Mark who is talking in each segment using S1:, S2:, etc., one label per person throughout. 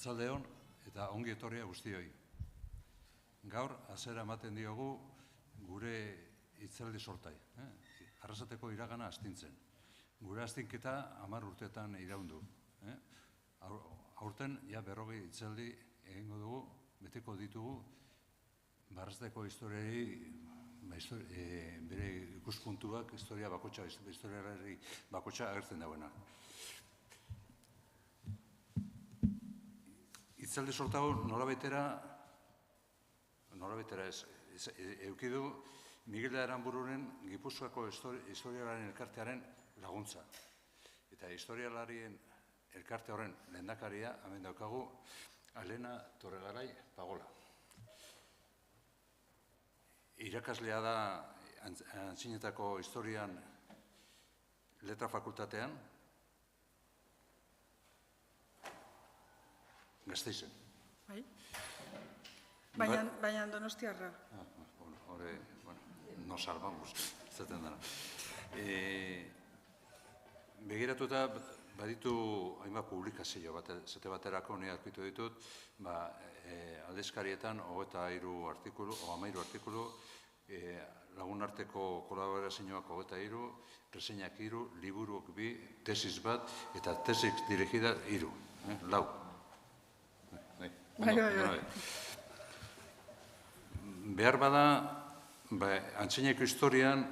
S1: Arratsaldeon eta ongi etorria guztioi. Gaur hasiera ematen diogu gure hitzaldi sortai. Arrasateko iragana astintzen. Gure astinketa 10 urteetan iraundu. Aurten ja 40 hitzaldi egingo dugu, beteko ditugu Arrasateko historiari bere ikuspuntuak, historia bakotxa, historialari bakotxa agertzen dauena. Hitzaldi sortago norabaitera ez, eukidu Miguel de Aranbururen Gipuzkoako historialaren elkartearen laguntza. Eta historialarien elkarte horren lehendakaria, hemen daukagu, Alena Torregaray Pagola. Irakaslea da Antzinetako historian letra fakultatean, Gasteizen.
S2: Bai? Baina Donostiarra.
S1: Hore, nos salvamos, zaten dara. Begiratuta baditu hainbat publikazio zate baterako nahi aurkitu ditut, aldizkarietan 13 artikulu, 13 artikulu, lagunarteko kolaborazioak 23, reseñak 3, liburuak 2, tesis bat, eta tesis dirigida 3, 4. Behar bada, antzineko historian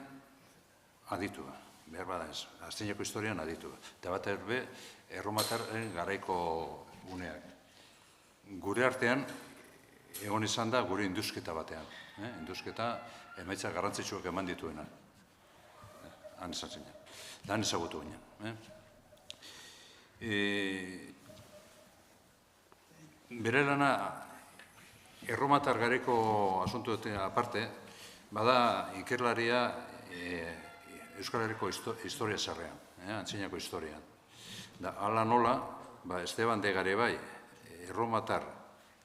S1: aditua. Behar bada ez, antzineko historian aditua. Eta bat erbe, erromatarren garaiko uneak. Gure artean, egon izan da gure induzketa batean. Induzketa emaitza garrantzitsuak eman dituena. Han izan zinen. Han ezagutu ginen. Bere lana, erromatar garaiko asuntuetan aparte, bada ikerlaria Euskal Herriko historia zarrean, antzinako historian. Hala nola, Esteban de Garebai, erromatar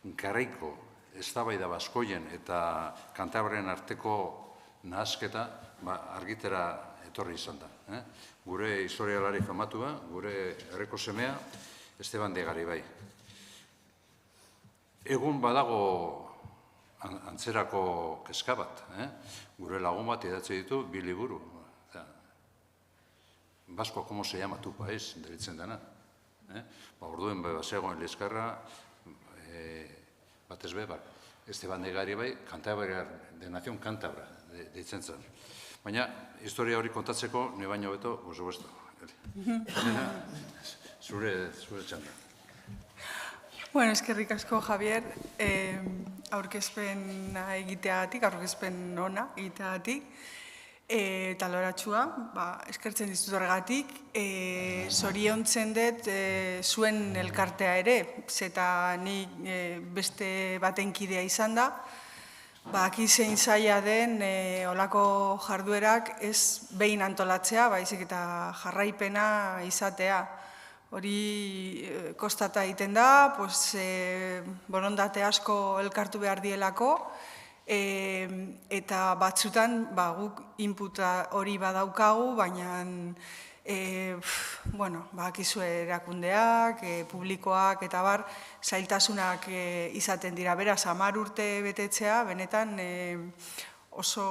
S1: garaiko eztabaida baskoien eta Kantabriaren arteko nahasketa argitera etorri izan da. Gure historialari famatua, gure herriko semea, Esteban de Garebai. Egun badago antzerako kezka bat, gure lagun bat idatzi ditu 2 liburu. Basko, como se llama tu país, deritzen dena. Orduen zegoen Lizkarra, batez be, Esteban de Garebai, Cantabria, de Nación Cántabra, deitzen zen. Baina, historia hori kontatzeko, ne baino beto, por supuesto. Zure txanda.
S2: Bueno, eskerrik asko, Javier, aurkezpen ona egiteagatik, eta loratxua, eskertzen dizut horregatik, zoriontzen dut zuen elkartea ere, zeta ni beste baten kidea izan da, aki zein zaila den olako jarduerak ez behin antolatzea, baizik eta jarraipena izatea. Hori kostata egiten da, borondate asko elkartu behar dielako, eta batzutan guk inputa hori badaukagu, baina bakizue erakundeak, publikoak eta bar, zailtasunak izaten dira. Beraz, 10 urte betetzea, benetan oso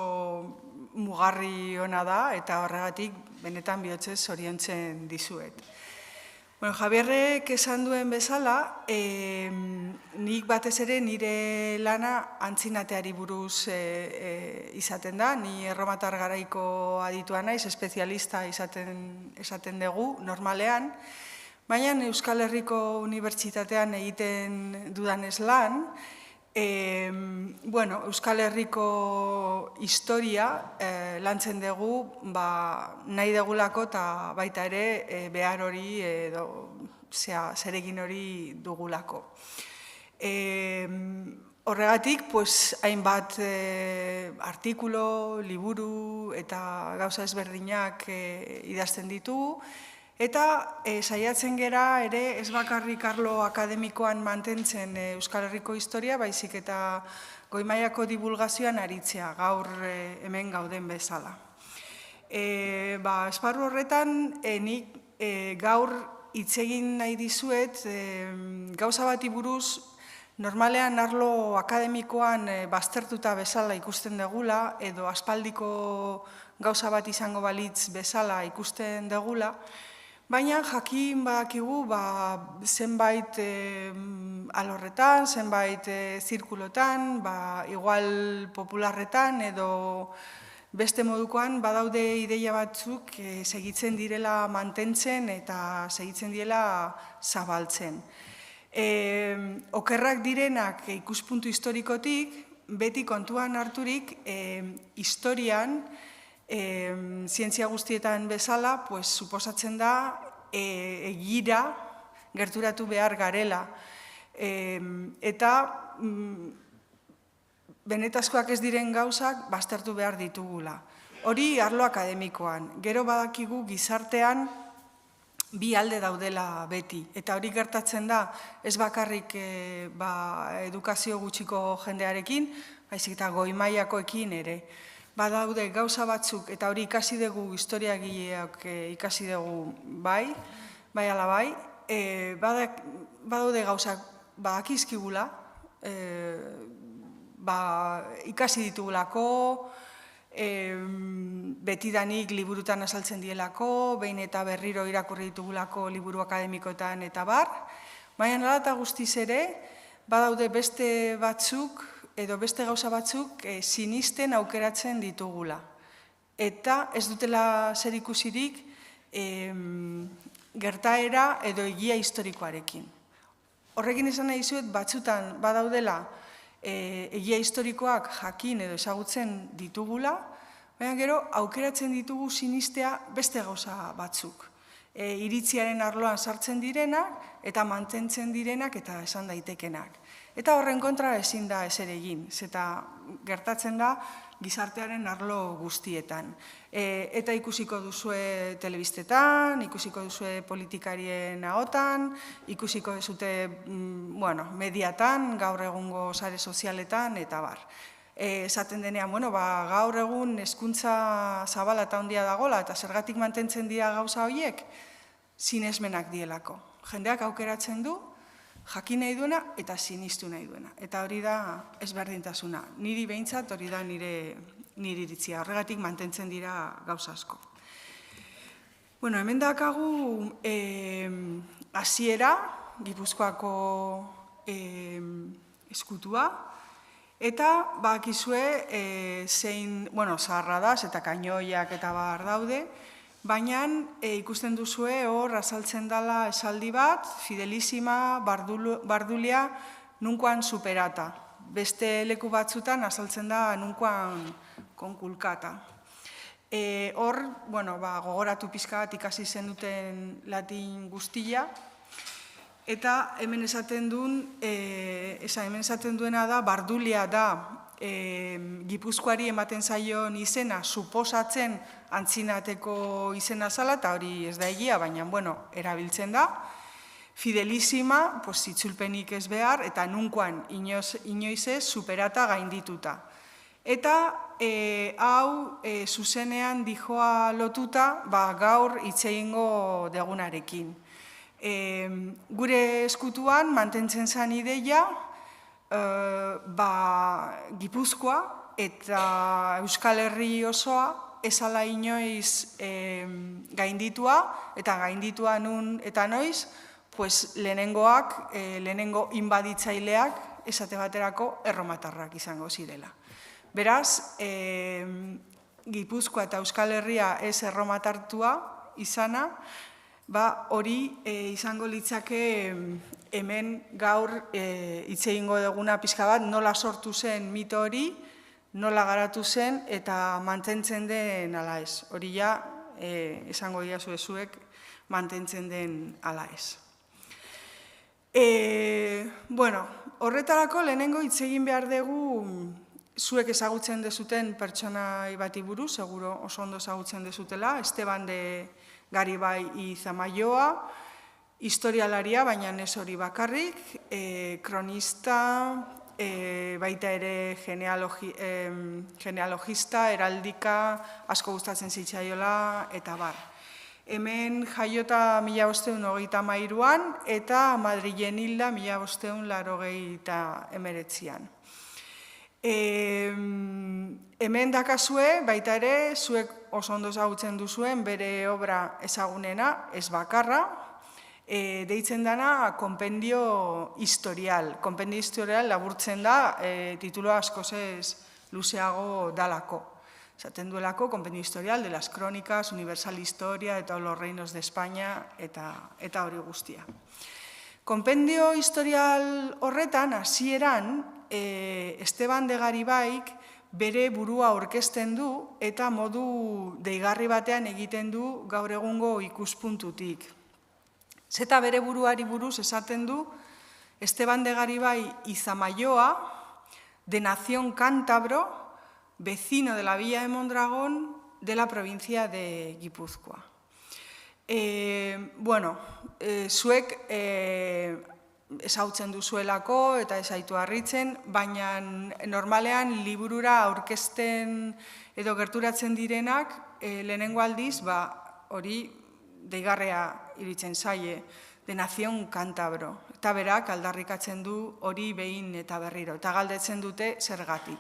S2: mugarri ona da, eta horregatik benetan bihotzez zoriontzen dizuet. Javierrek esan duen bezala, nik batez ere nire lana antzinateari buruz izaten da, ni erromatar garaiko aditua naiz, espezialista esaten dugu normalean, baina Euskal Herriko Unibertsitatean egiten dudanez lan, Euskal Herriko historia lantzen dugu nahi degulako eta baita ere behar hori edo zeregin hori dugulako. Horregatik, hainbat artikulo, liburu eta gauza ezberdinak idazten ditugu, eta saiatzen gera ere ez bakarrik arlo akademikoan mantentzen Euskal Herriko historia, baizik eta goi-mailako divulgazioan aritzea, gaur hemen gauden bezala. Esparru horretan, nik gaur hitz egin nahi dizuet, gauza bati buruz, normalean arlo akademikoan baztertuta bezala ikusten degula, edo aspaldiko gauza bat izango balitz bezala ikusten degula, baina jakin badakigu zenbait alorretan, zenbait zirkulotan, igual popularretan edo beste modukoan badaude ideia batzuk segitzen direla mantentzen eta segitzen direla zabaltzen. Okerrak direnak ikuspuntu historikotik, beti kontuan harturik, historian, zientzia guztietan bezala, suposatzen da, egira gerturatu behar garela. Eta benetazkoak ez diren gauzak baztertu behar ditugula. Hori arlo akademikoan. Gero badakigu gizartean bi alde daudela beti. Eta hori gertatzen da ez bakarrik edukazio gutxiko jendearekin, baizik eta goi mailakoekin ere. Badaude gauza batzuk, eta hori ikasi dugu, historiagileak ikasi dugu bai ala bai, badaude gauzak badakizkigula, ikasi ditugulako, betidanik liburutan azaltzen dielako, behin eta berriro irakurri ditugulako liburu akademikoetan eta bar, baina hala eta guztiz ere, badaude beste batzuk, edo beste gauza batzuk sinisten aukeratzen ditugula. Eta ez dutela zer ikusirik gertaera edo egia historikoarekin. Horrekin esan nahi dizuet batzutan badaudela egia historikoak jakin edo ezagutzen ditugula, baina gero aukeratzen ditugu sinistea beste gauza batzuk. Iritziaren arloan sartzen direnak eta mantentzen direnak eta esan daitekenak. Eta horren kontra ezin da ezer egin, zeta gertatzen da gizartearen arlo guztietan. Eta ikusiko duzue telebistetan, ikusiko duzue politikarien ahotan, ikusiko duzute mediatan, gaur egungo sare sozialetan, eta bar. Esaten denean, gaur egun hezkuntza zabala eta handia dagoela, eta zergatik mantentzen dira gauza horiek, sinesmenak dielako. Jendeak aukeratzen du, jakin nahi duena eta sinistu nahi duena. Eta hori da ezberdintasuna. Niri behintzat hori da nire iritzia. Horregatik mantentzen dira gauza asko. Hemen dakagu hasiera, Gipuzkoako eskutua, eta bakizue zein, zaharra da, eta kainoiak eta bar daude, baina ikusten duzue hor azaltzen dela esaldi bat, fidelísima, bardulia, nunkoan superata. Beste leku batzutan azaltzen da nunkoan konkulkata. Hor, gogoratu pixka bat ikasi zen duten latin guztia, eta hemen esaten duena da, bardulia da, Gipuzkoari ematen zaion izena, suposatzen antzinateko izena zala, eta hori ez da egia, baina, erabiltzen da. Fidelísima, itzulpenik ez behar, eta nunkoan inoiz ez superata gaindituta. Eta hau zuzenean dijoa lotuta, gaur hitz egingo degunarekin. Gure eskutuan mantentzen zen ideia, Gipuzkoa eta Euskal Herri osoa ezala inoiz gainditua, eta gainditua nun eta noiz, lehenengo inbaditzaileak esate baterako erromatarrak izango zirela. Beraz, Gipuzkoa eta Euskal Herria ez erromatartua izana, hori izango litzake hemen gaur hitz egingo duguna pixka bat, nola sortu zen mito hori, nola garatu zen eta mantentzen den ala ez. Hori ja, esango diazu ezuek, mantentzen den ala ez. Horretarako lehenengo hitz egin behar dugu zuek ezagutzen dezuten pertsonai bati buruz, seguro oso ondo ezagutzen dezutela, Esteban de Garibay y Zamayoa, historialaria, baina ez hori bakarrik, kronista, baita ere genealogista, heraldika, asko gustatzen zitzaiola, eta bar. hemen jaiota 1583an eta Madrilen hilda 1589an. Hemen dakazue, baita ere, zuek oso ondo ezagutzen duzuen bere obra ezagunena, ez bakarra, deitzen dana Compendio Historial. Compendio Historial laburtzen da, titulo askozez luzeago dalako. Esaten duelako, Compendio Historial de las Crónicas, Universal Historia eta los Reinos de España eta hori guztia. Compendio Historial horretan, hasieran, Esteban de Garibaik bere burua aurkezten du eta modu deigarri batean egiten du gaur egungo ikuspuntutik. Zeta bere buruari buruz esaten du Esteban de Garibay y Zamayoa, de nación cántabro, vecino de la villa de Mondragón, de la provincia de Guipúzcoa. Zuek ezagutzen duzuelako eta ezaitu harritzen, baina normalean liburura aurkezten edo gerturatzen direnak lehenengo aldiz, hori deigarria iritzen zaie, de nación cántabro. Eta berak aldarrikatzen du hori behin eta berriro, eta galdetzen dute zergatik.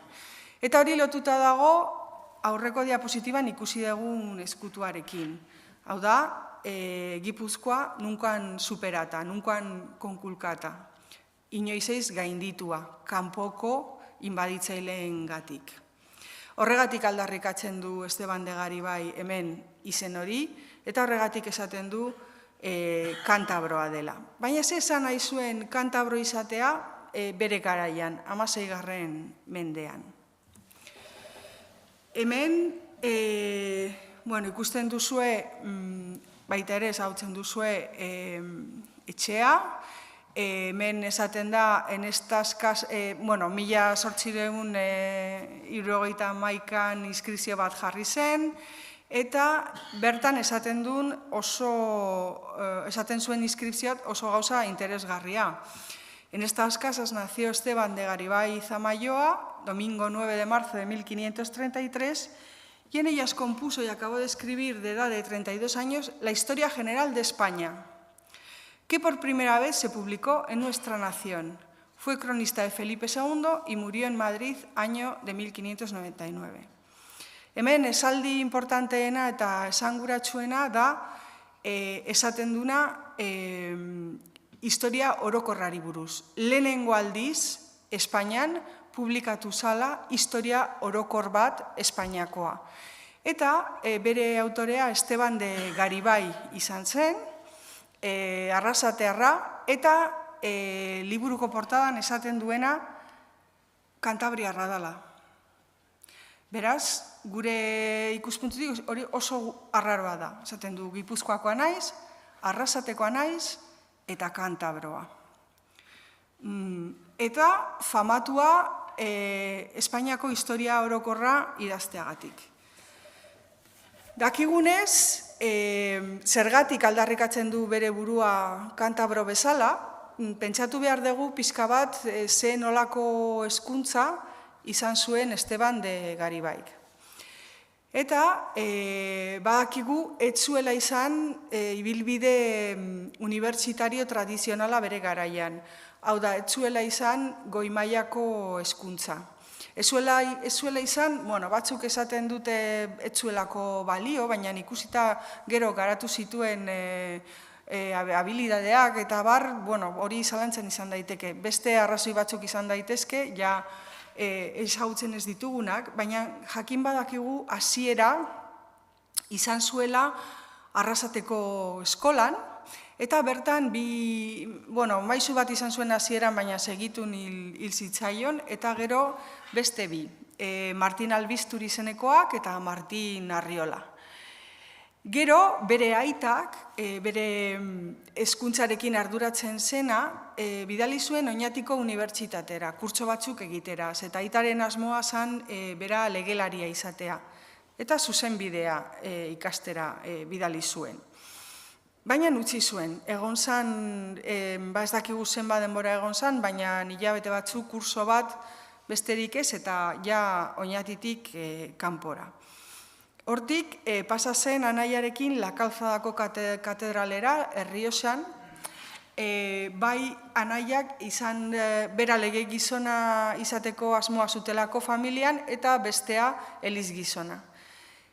S2: Eta hori lotuta dago aurreko diapositiban ikusi dugun eskutuarekin. Hau da, Gipuzkoa nunkan superata, nunkan konkulkata. Inoizeiz gainditua, kanpoko inbaditzaileen gatik. Horregatik aldarrikatzen du Esteban de Garibay hemen izen hori, eta horregatik esaten du kantabroa dela. Baina ze esan nahi zuen kantabro izatea bere garaian, 16. mendean. Hemen, ikusten duzue, baita ere ezagutzen duzue etxea, hemen esaten da, en estas casas, 1871an inskripzio bat jarri zen, eta bertan esaten zuen inskripzioat oso gauza interesgarria. En estas casas nació Esteban de Garibay y Zamayoa, domingo 9 de marzo de 1533, y en ellas compuso y acabó de escribir de edad de 32 años la Historia General de España, que por primera vez se publicó en nuestra nación. Fue cronista de Felipe II y murió en Madrid año de 1599. Hemen esaldi importanteena eta esanguratsuena da esaten duna historia orokorrari buruz. Lehenengo aldiz, Espainian publikatu zala historia orokor bat Espainiakoa. Eta bere autorea Esteban de Garibay izan zen, arrasatearra, eta liburuko portadan esaten duena kantabriarra dela. Beraz, gure ikuspuntutik hori oso arraroa da. Esaten du, Gipuzkoakoa naiz, arrasatekoa naiz, eta kantabroa. Eta famatua Espainiako historia orokorra idazteagatik. Dakigunez, zergatik aldarrikatzen du bere burua kantabro bezala, pentsatu behar dugu pixka bat ze nolako hezkuntza izan zuen Esteban de Garibay. Eta badakigu ez zuela izan ibilbide unibertsitario tradizionala bere garaian. Hau da, ez zuela izan goi mailako hezkuntza. Ez zuela izan, batzuk esaten dute ez zuelako balio, baina ikusita gero garatu zituen habilidadeak eta hori zalantzen izan daiteke. Beste arrazoi batzuk izan daitezke, ja ezagutzen ez ditugunak, baina jakin badakigu hasiera izan zuela Arrasateko eskolan, eta bertan maisu bat izan zuen hasieran, baina segitun hil zitzaion, eta gero beste bi, Martin Albiztur izenekoak eta Martin Arriola. Gero, bere aitak, bere hezkuntzarekin arduratzen zena, bidali zuen Oñatiko unibertsitatera, kurtso batzuk egitera, eta aitaren asmoa zen bera legelaria izatea, eta zuzenbidea ikastera bidali zuen. Baina utzi zuen, egon zan, ez dakigu zenbat denbora egon zan, baina hilabete batzuk kurso bat besterik ez, eta ja Oñatitik kanpora. Hortik, pasa zen anaiarekin La Calzadako katedralera, Errioxan, bai anaiak izan bera lege gizona izateko asmoa zutelako familian, eta bestea eliz gizona.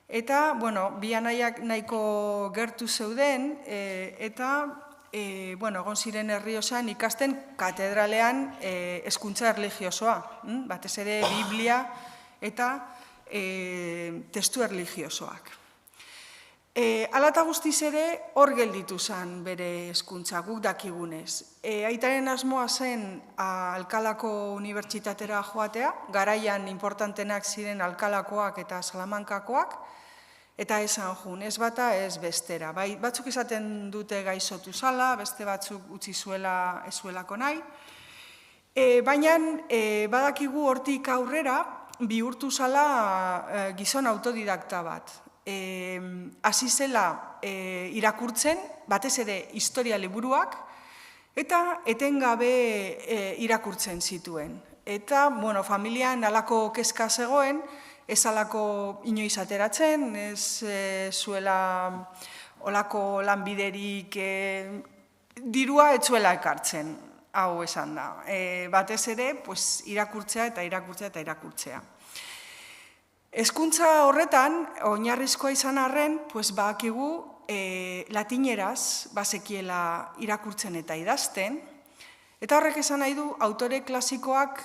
S2: Eta, bi anaiak nahiko gertu zeuden, eta egon ziren Errioxan ikasten katedralean hezkuntza erlijiosoa, batez ere Biblia eta testu erlijiosoak. Hala eta guztiz ere, hor gelditu zen bere hezkuntza, guk dakigunez. Aitaren asmoa zen Alkalako unibertsitatera joatea, garaian importantenak ziren Alkalakoak eta Salamankakoak, eta esan jun, ez bata, ez bestera. Batzuk esaten dute gaixotu zala, beste batzuk utzi zuela ez zuelako nahi. Baina badakigu hortik aurrera, bihurtu zala gizon autodidakta bat. Hasi zela irakurtzen, batez ere historia liburuak, eta etengabe irakurtzen zituen. Eta, familian halako kezka zegoen, ez halako inoiz ateratzen, ez zuela olako lanbiderik dirua ez zuela ekartzen, hau esan da. Batez ere, irakurtzea eta irakurtzea eta irakurtzea. Hezkuntza horretan, oinarrizkoa izan arren, badakigu latineraz bazekiela irakurtzen eta idazten, eta horrek esan nahi du autore klasikoak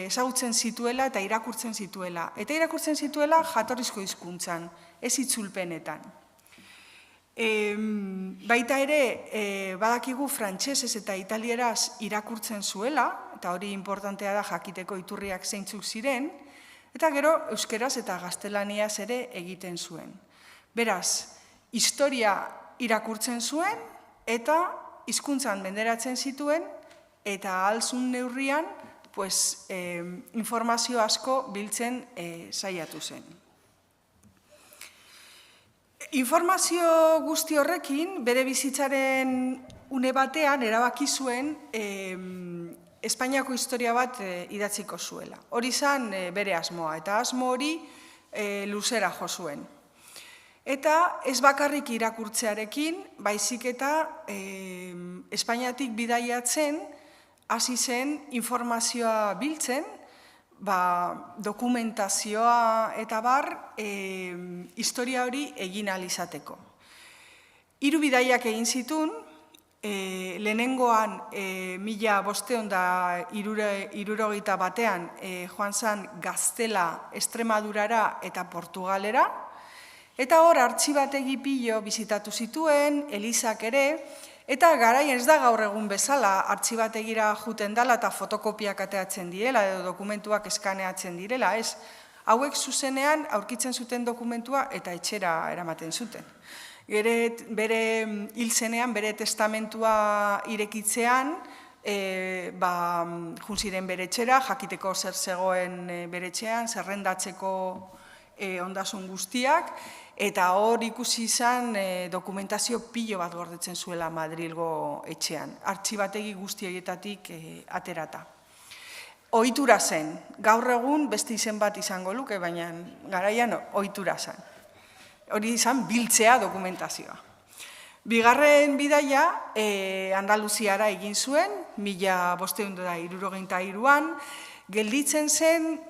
S2: ezagutzen zituela eta irakurtzen zituela. Eta irakurtzen zituela jatorrizko hizkuntzan, ez itzulpenetan. Baita ere, badakigu frantsesez eta italieraz irakurtzen zuela, eta hori importantea da jakiteko iturriak zeintzuk ziren, eta gero euskeraz eta gaztelaniaz ere egiten zuen. Beraz, historia irakurtzen zuen eta hizkuntzan menderatzen zituen eta alzun neurrian informazio asko biltzen saiatu zen. Informazio guzti horrekin, bere bizitzaren une batean erabaki zuen Espainiako historia bat idatziko zuela. Hori zen bere asmoa, eta asmo hori luzera jo zuen. Eta ez bakarrik irakurtzearekin, baizik eta Espainiatik bidaiatzen, hasi zen informazioa biltzen, dokumentazioa eta bar, historia hori egin ahal izateko. 3 bidaiak egin zituen, lehenengoan 1561 joan zen Gaztela, Extremadurara eta Portugalera, eta hor artxibategi pilo bizitatu zituen, elizak ere, eta garaien ez da gaur egun bezala artxibategira juten dela eta fotokopiak ateatzen direla edo dokumentuak eskaneatzen direla, ez? Hauek zuzenean aurkitzen zuten dokumentua eta etxera eramaten zuten. Bere hil zenean, bere testamentua irekitzean, jun ziren bere etxera, jakiteko zer zegoen bere etxean, zerrendatzeko ondasun guztiak, eta hor ikusi izan dokumentazio pilo bat gordetzen zuela Madrilgo etxean, artxibategi guzti horietatik aterata. Ohitura zen, gaur egun beste izen bat izango luke, baina garaian ohitura zen. Hori izan biltzea dokumentazioa. Bigarren bidaia Andaluziara egin zuen, 1563an, gelditzen zen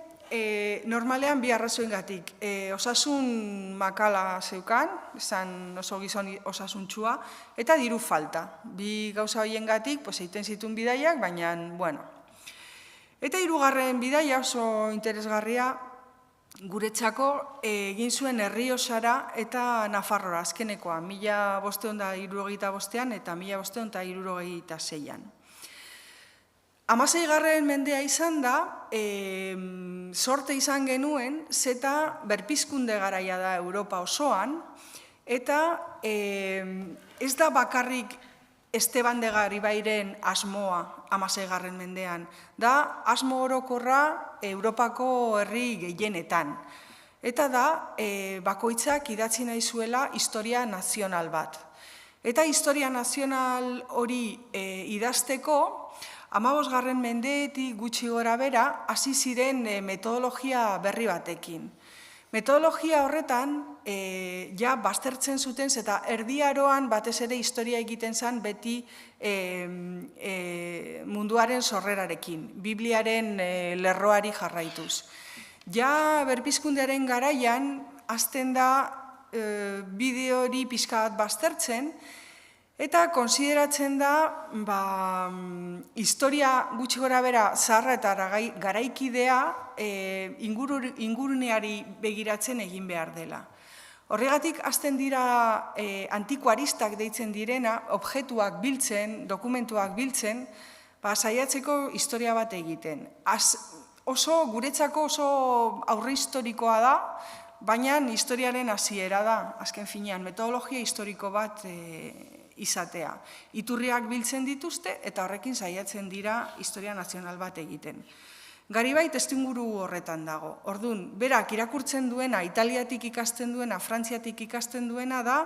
S2: normalean 2 arrazoengatik. Osasun makala zeukan, esan oso gizon osasuntsua, eta diru falta. 2 gauza horiengatik egiten zituen bidaiak, baina, bueno. Eta 3. bidaia oso interesgarria, guretzako egin zuen Errioxara eta Nafarroa, azkenekoa, 1565an eta 1566an. 16. mendea izan da, sorte izan genuen, zeta berpizkunde garaia da Europa osoan, eta ez da bakarrik Esteban de Garibairen asmoa 16. mendean, da asmo orokorra Europako herri gehienetan. Eta da, bakoitzak idatzi nahi zuela historia nazional bat. Eta historia nazional hori idazteko, 15. mendeetik gutxi gora bera, hasi ziren metodologia berri batekin. Metodologia horretan, ja, baztertzen zuten, eta erdiaroan batez ere historia egiten zen beti munduaren sorrerarekin, Bibliaren lerroari jarraituz. Ja, berpizkundearen garaian, hasten da bideo hori pixka bat baztertzen, eta konsideratzen da, historia gutxi gora bera zaharra eta garaikidea inguruneari begiratzen egin behar dela. Horregatik, hasten dira antikuaristak deitzen direna, objektuak biltzen, dokumentuak biltzen, saiatzeko historia bat egiten. Guretzako oso aurre historikoa da, baina historiaren hasiera da, azken finean, metodologia historiko bat izatea. Iturriak biltzen dituzte eta horrekin saiatzen dira historia nazional bat egiten. Garibai testuinguru horretan dago. Orduan, berak irakurtzen duena, Italiatik ikasten duena, Frantziatik ikasten duena da,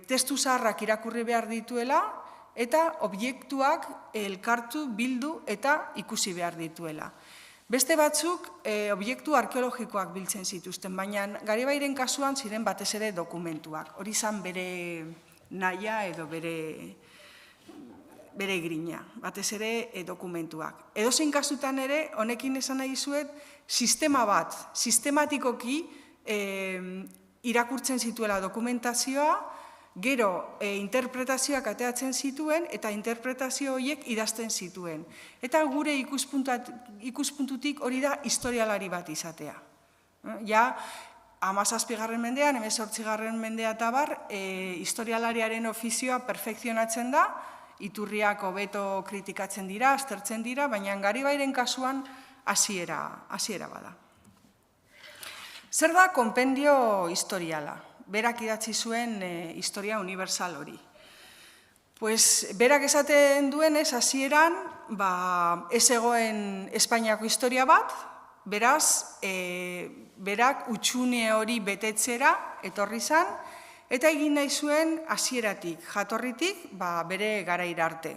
S2: testu zaharrak irakurri behar dituela eta objektuak elkartu, bildu eta ikusi behar dituela. Beste batzuk objektu arkeologikoak biltzen zituzten, baina Garibairen kasuan ziren batez ere dokumentuak. Hori zan bere naia edo bere grina, batez ere dokumentuak. Edozein kasutan ere, honekin esan nahi zuet, sistema bat, sistematikoki irakurtzen zituela dokumentazioa, gero interpretazioak ateatzen zituen eta interpretazio horiek idazten zituen. Eta gure ikuspuntutik hori da historialari bat izatea. Ja, 17. mendean, 18. mendea eta bar, historialariaren ofizioa perfekzionatzen da, iturriak hobeto kritikatzen dira, aztertzen dira, baina Garibairen kasuan hasiera bada. Zer da konpendio historiala? Berak idatzi zuen historia universal hori. Berak esaten duenez, hasieran, ez egoen Espainiako historia bat, beraz, berak utxune hori betetzera etorri zan, eta egin nahi zuen hasieratik, jatorritik, bere garaira arte.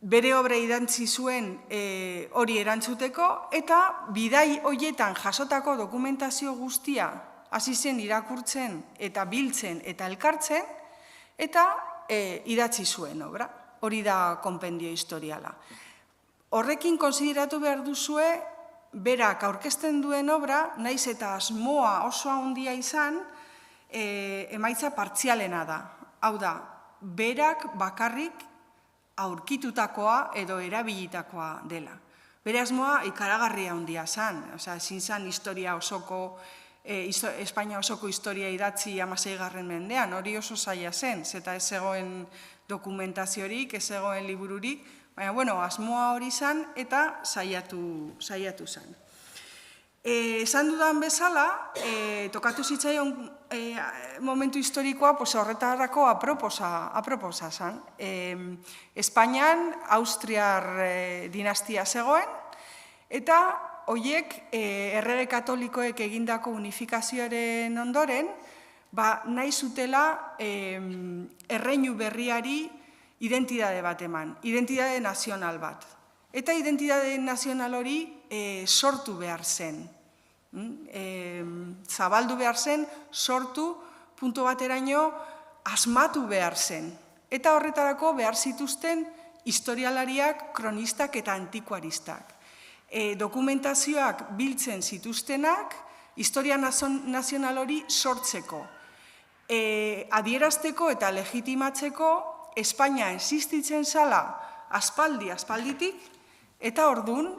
S2: Bere obra idantzi zuen hori erantzuteko, eta bidai horietan jasotako dokumentazio guztia hasi zen irakurtzen eta biltzen eta elkartzen, eta idatzi zuen obra. Hori da konpendio historiala. Horrekin konsideratu behar duzue, berak aurkezten duen obra, naiz eta asmoa oso handia izan, emaitza partzialena da. Hau da, berak bakarrik aurkitutakoa edo erabilitakoa dela. Bere asmoa ikaragarria handia zan, ezin zan Espainia osoko historia idatzi 16. mendean, hori oso zaila zen, zeta ez zegoen dokumentaziorik, ez zegoen libururik, baina, asmoa hori zan eta saiatu zan. Esan dudan bezala, tokatu zitzaion momentu historikoa horretarako aproposa zan. Espainian, Austriar dinastia zegoen, eta horiek errege katolikoek egindako unifikazioaren ondoren, nahi zutela erreinu berriari identitate bat eman, identitate nazional bat. Eta identitate nazional hori sortu behar zen. Zabaldu behar zen, sortu, puntu bateraino, asmatu behar zen. Eta horretarako behar zituzten historialariak, kronistak eta antikuaristak. Dokumentazioak biltzen zituztenak, historia nazional hori sortzeko. Adierazteko eta legitimatzeko Espainia existitzen zala aspalditik, eta orduan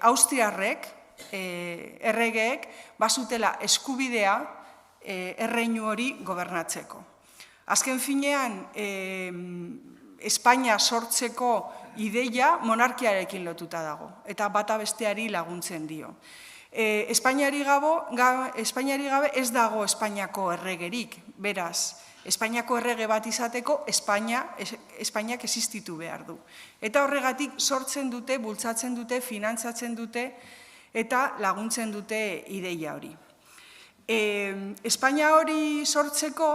S2: Austriarrek, erregeek, bazutela eskubidea erreinu hori gobernatzeko. Azken finean, Espainia sortzeko ideia monarkiarekin lotuta dago, eta bata besteari laguntzen dio. Espainiari gabe ez dago Espainiako erregerik, beraz, Espainiako errege bat izateko, Espainiak existitu behar du. Eta horregatik sortzen dute, bultzatzen dute, finantzatzen dute, eta laguntzen dute ideia hori. Espainia hori sortzeko,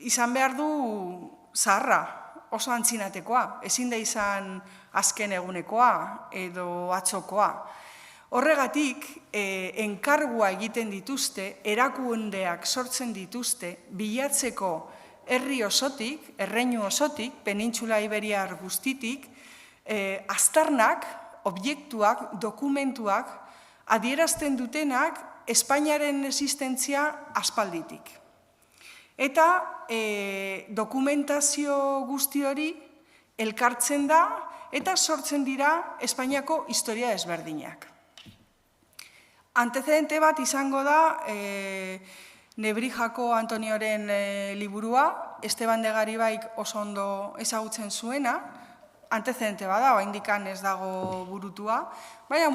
S2: izan behar du zaharra, oso antzinatekoa, ezin da izan azken egunekoa edo atzokoa. Horregatik, enkargua egiten dituzte, erakundeak sortzen dituzte, bilatzeko herri osotik, erreinu osotik, penintxula iberiar guztitik, aztarnak, objektuak, dokumentuak, adierazten dutenak Espainiaren existentzia aspalditik. Eta dokumentazio guzti hori elkartzen da eta sortzen dira Espainiako historia ezberdinak. Antecedente bat izango da Nebrijako Antonioren liburua, Esteban de Garibaik oso ondo ezagutzen zuena, antecedente bada, oraindikan ez dago burutua, baina,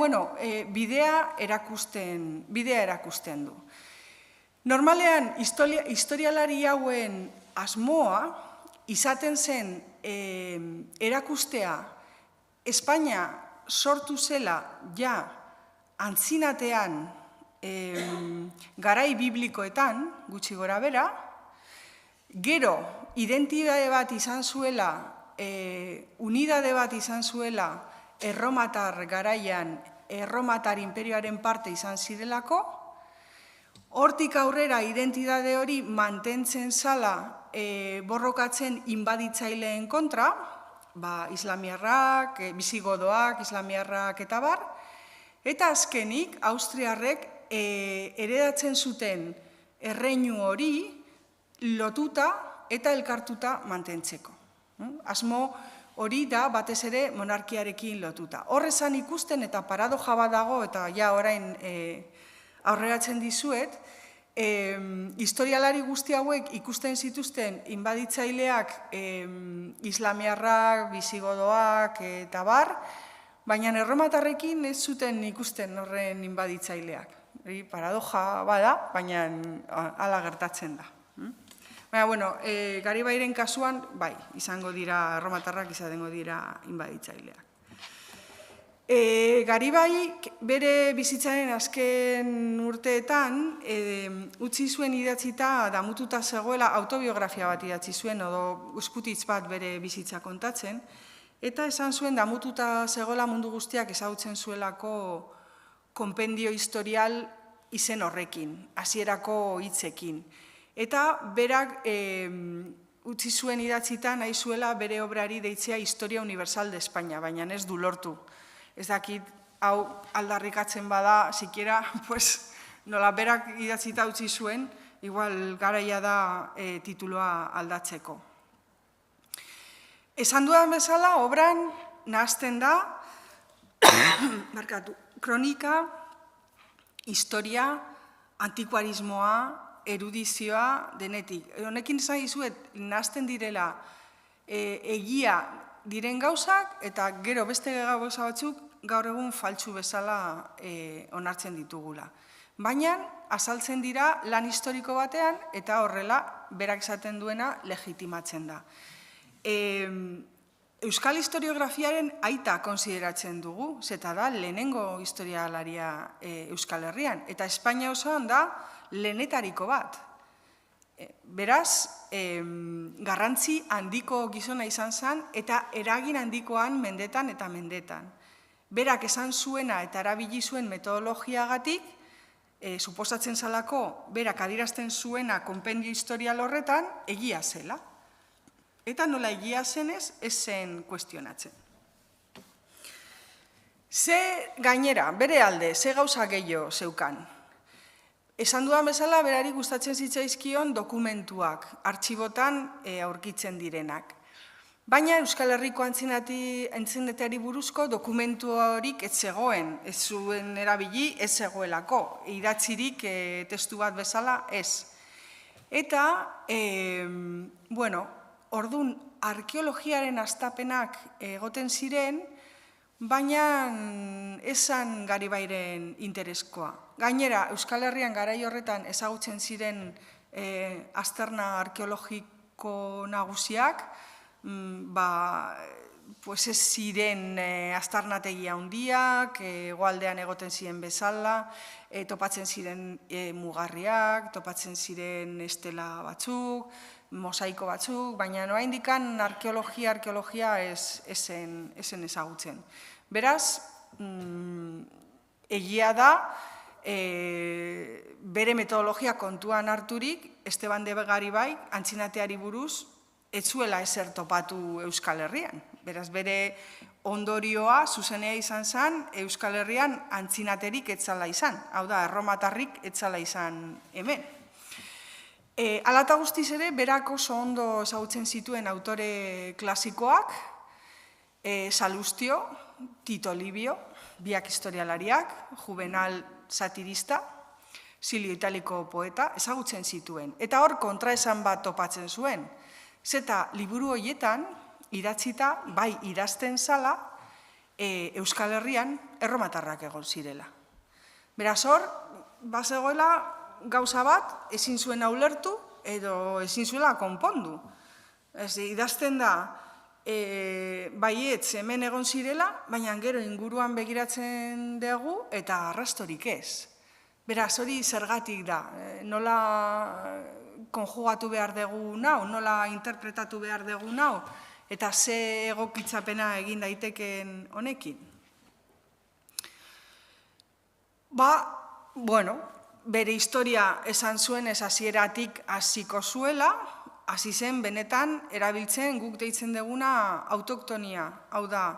S2: bidea erakusten du. Normalean, historialari hauen asmoa izaten zen erakustea Espainia sortu zela ja antzinatean garai biblikoetan, gutxi gora bera, gero identitate bat izan zuela, unidade bat izan zuela erromatar garaian, erromatar imperioaren parte izan zirelako, hortik aurrera identitate hori mantentzen zala borrokatzen inbaditzaileen kontra, islamiarrak, bisigodoak, islamiarrak eta bar, eta azkenik, austriarrek heredatzen zuten erreinu hori lotuta eta elkartuta mantentzeko. Asmo hori da batez ere monarkiarekin lotuta. Horrezan ikusten eta paradoja bat dago, eta ja orain aurreratzen dizuet, historialari guzti hauek ikusten zituzten inbaditzaileak islamiarrak, bisigodoak eta bar, baina erromatarrekin ez zuten ikusten horren inbaditzaileak. Paradoja bada, baina hala gertatzen da. Baina, Garibairen kasuan, bai, izango dira erromatarrak, izango dira inbaditzaileak. Garibai bere bizitzaren azken urteetan utzi zuen idatzita damututa zegoela autobiografia bat idatzi zuen, edo eskutitz bat bere bizitza kontatzen, eta esan zuen damututa zegoela mundu guztiak ezagutzen zuelako konpendio historial izen horrekin, hasierako hitzekin. Eta berak utzi zuen idatzita nahi zuela bere obrari deitzea Historia Universal de España, baina ez du lortu. Ez dakit, hau aldarrikatzen bada, sikiera, nola berak idatzita utzi zuen, igual garaia da tituloa aldatzeko. Esan dudan bezala, obran nahazten da, kronika, historia, antikuarismoa, erudizioa, denetik. Honekin esan dizuet, nahazten direla egia diren gauzak, eta gero beste gauza batzuk gaur egun faltsu bezala onartzen ditugula. Baina, azaltzen dira lan historiko batean, eta horrela, berak esaten duena, legitimatzen da. Euskal historiografiaren aita konsideratzen dugu, zeta da lehenengo historialaria Euskal Herrian, eta Espainia osoan da lehenetariko bat. Beraz, garrantzi handiko gizona izan zen, eta eragin handikoan mendetan eta mendetan. Berak esan zuena eta erabili zuen metodologiagatik, suposatzen zalako, berak adierazten zuena konpendio historial horretan, egia zela. Eta nola egia zenez, ez zen kuestionatzen. Ze gainera, bere alde, ze gauza gehiago zeukan. Esan dudan bezala, berari gustatzen zitzaizkion dokumentuak, artxibotan aurkitzen direnak. Baina Euskal Herriko antzineteari buruzko dokumentu horik ez zegoen, ez zuen erabili, ez zegoelako, idatzirik testu bat bezala ez. Eta, orduan, arkeologiaren hastapenak egoten ziren, baina esan Garibairen intereskoa. Gainera, Euskal Herrian garai horretan ezagutzen ziren azterna arkeologiko nagusiak, ez ziren aztarnategia handiak, hegoaldean egoten ziren bezala, topatzen ziren mugarriak, topatzen ziren estela batzuk, mosaiko batzuk, baina oraindikan arkeologia ez zen ezagutzen. Beraz, Egia da, bere metodologia kontuan harturik, Esteban de Garibai antzinateari buruz ez zuela ezer topatu Euskal Herrian. Beraz, bere ondorioa zuzenea izan zen Euskal Herrian antzinaterik etzala izan. Hau da, erromatarrik etzala izan hemen. Hala eta guztiz ere, berak oso ondo ezagutzen zituen autore klasikoak, Salustio, Tito Livio, biak historialariak, Juvenal satirista, Silio Italiko poeta, ezagutzen zituen. Eta hor kontraesan bat topatzen zuen. Zeta liburu horietan, idatzita, bai idazten zala, Euskal Herrian erromatarrak egon zirela. Beraz hor, bazegoela gauza bat, ezin zuen ulertu edo ezin zuela konpondu. Idazten da, baietz hemen egon zirela, baina gero inguruan begiratzen dugu eta arrastorik ez. Beraz, hori zergatik da, nola konjugatu behar dugu nau, nola interpretatu behar dugu nau, eta ze egokitzapena egin daiteken honekin. Bere historia esan zuen ez hasieratik hasiko zuela, hasi zen benetan erabiltzen guk deitzen duguna autoktonia, hau da,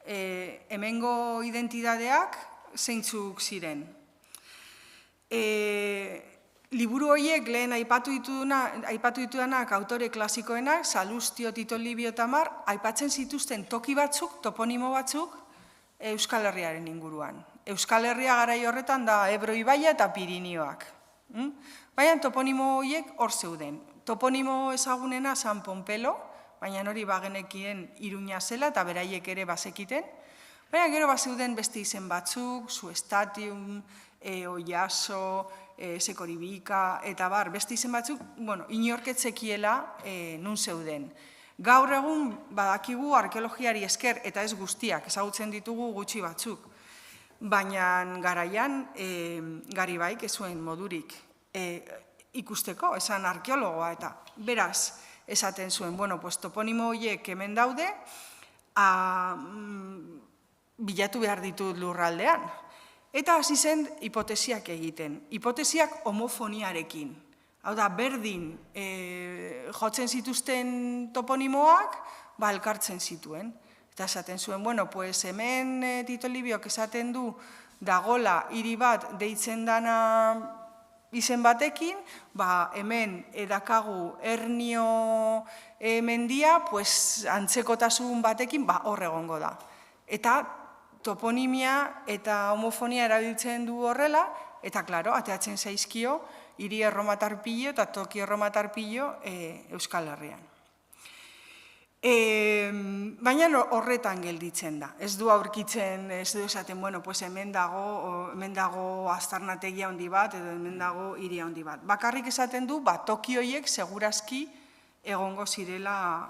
S2: hemengo identitateak zeintzuk ziren. Liburu horiek lehen aipatu ditudanak autore klasikoenak, Salustio, Tito Livio eta Mar, aipatzen zituzten toki batzuk, toponimo batzuk, Euskal Herriaren inguruan. Euskal Herria garai horretan da Ebro ibaia eta Pirinioak. Baina toponimo horiek hor zeuden. Toponimo ezagunena San Pompelo, baina hori bagenekien Iruña zela eta beraiek ere bazekiten. Baina gero bazeuden beste izen batzuk, Suestatium, Oiaso, Sekoribika, eta bar, beste izen batzuk, inorketzekiela nun zeuden. Gaur egun badakigu arkeologiari esker, eta ez guztiak, ezagutzen ditugu gutxi batzuk. Baina garaian, Garibaik ez zuen modurik ikusteko, esan arkeologoa, eta beraz, esaten zuen, toponimo horiek hemen daude, bilatu behar ditut lurraldean. Eta hasi zen hipotesiak egiten. Hipotesiak homofoniarekin. Hau da, berdin jotzen zituzten toponimoak, elkartzen zituen. Eta esaten zuen, hemen Tito Libiok esaten du dagola hiri bat deitzen dana izen batekin, hemen edakagu Hernio mendia, antzekotasun batekin hor egongo da. Eta toponimia eta homofonia erabiltzen du horrela, eta, klaro, ateatzen zaizkio, hiri erromatar pilo eta toki erromatar pilo Euskal Herrian. Baina horretan gelditzen da. Ez du aurkitzen, ez du esaten, hemen dago aztarnategia handi bat, edo hemen dago hiri handi bat. Bakarrik esaten du, toki horiek segurazki egongo zirela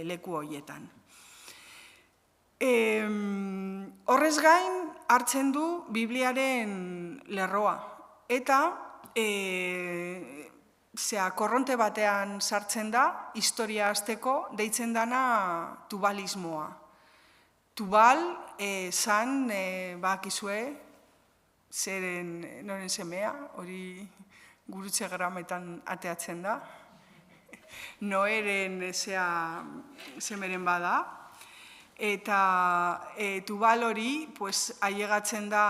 S2: leku horietan. Horrez gain hartzen du Bibliaren lerroa eta korronte batean sartzen da historia hasteko deitzen dana tubalismoa. Tubal zan, bakizue, noren semea, hori gurutze grametan ateatzen da, Noeren semeren bada, eta Tubal hori ailegatzen da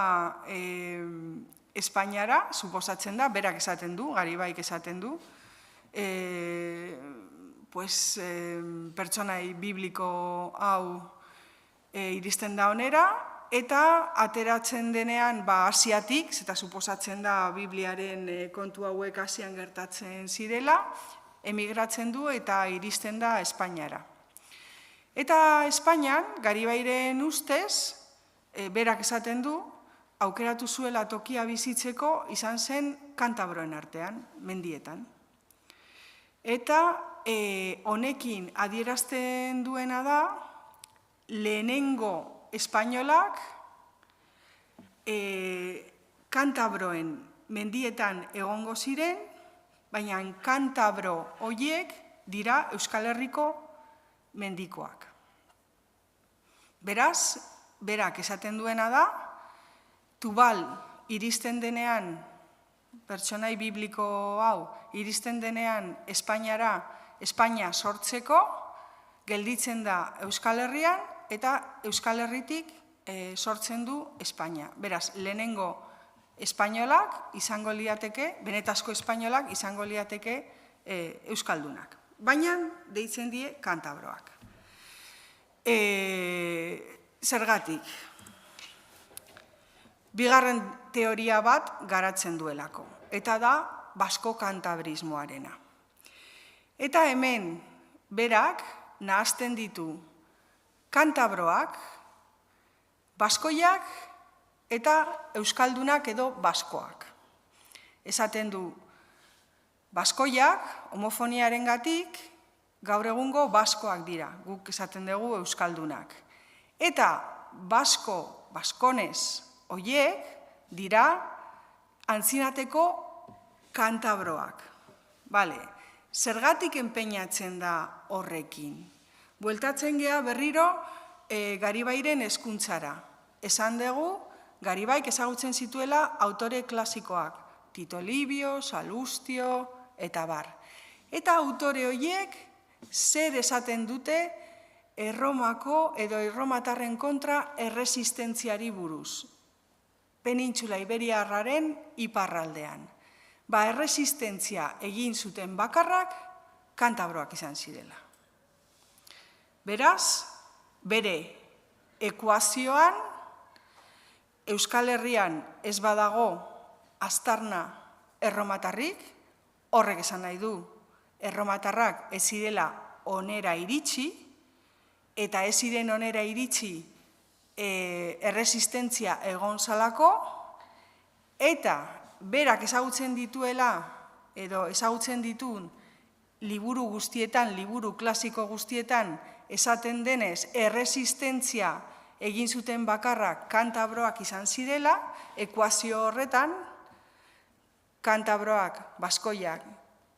S2: Espainiara, suposatzen da, berak esaten du, Garibaik esaten du, pertsonai bibliko hau iristen da onera, eta ateratzen denean Asiatik, eta suposatzen da Bibliaren kontu hauek Asian gertatzen zirela, emigratzen du eta iristen da Espainiara. Eta Espainian, Garibairen ustez, berak esaten du, aukeratu zuela tokia bizitzeko izan zen Kantabroen artean, mendietan. Eta honekin adierazten duena da, lehenengo espainolak Kantabroen mendietan egongo ziren, baina Kantabro horiek dira Euskal Herriko mendikoak. Beraz, berak esaten duena da, Tubal iristen denean, pertsonai bibliko hau, iristen denean Espainia sortzeko, gelditzen da Euskal Herrian, eta Euskal Herritik sortzen du Espainia. Beraz, lehenengo espainolak izango liateke, benetazko espainolak izango liateke euskaldunak. Baina deitzen die kantabroak. Zergatik? Bigarren teoria bat garatzen duelako, eta da basko-kantabrismoarena. Eta hemen berak nahazten ditu kantabroak, baskoiak eta euskaldunak edo baskoak. Esaten du, baskoiak homofoniarengatik gaur egungo baskoak dira, guk esaten dugu euskaldunak. Eta baskonez horiek dira antzinateko kantabroak. Zergatik enpeinatzen da horrekin? Bueltatzen gea berriro Garibairen hezkuntzara. Esan dugu, Garibaik ezagutzen zituela autore klasikoak, Tito Livio, Salustio, eta bar. Eta autore horiek zer esaten dute Erromako edo erromatarren kontra erresistentziari buruz. Penintxula Iberiarraren iparraldean. Erresistentzia egin zuten bakarrak kantabroak izan zirela. Beraz, bere ekuazioan, Euskal Herrian ez badago aztarna erromatarrik, horrek esan nahi du, erromatarrak ez zirela onera iritsi, eta ez ziren onera iritsi erresistentzia egon zalako, eta berak ezagutzen dituela, edo ezagutzen ditun liburu guztietan, liburu klasiko guztietan, esaten denez erresistentzia egin zuten bakarrak kantabroak izan zirela, ekuazio horretan, kantabroak, baskoiak,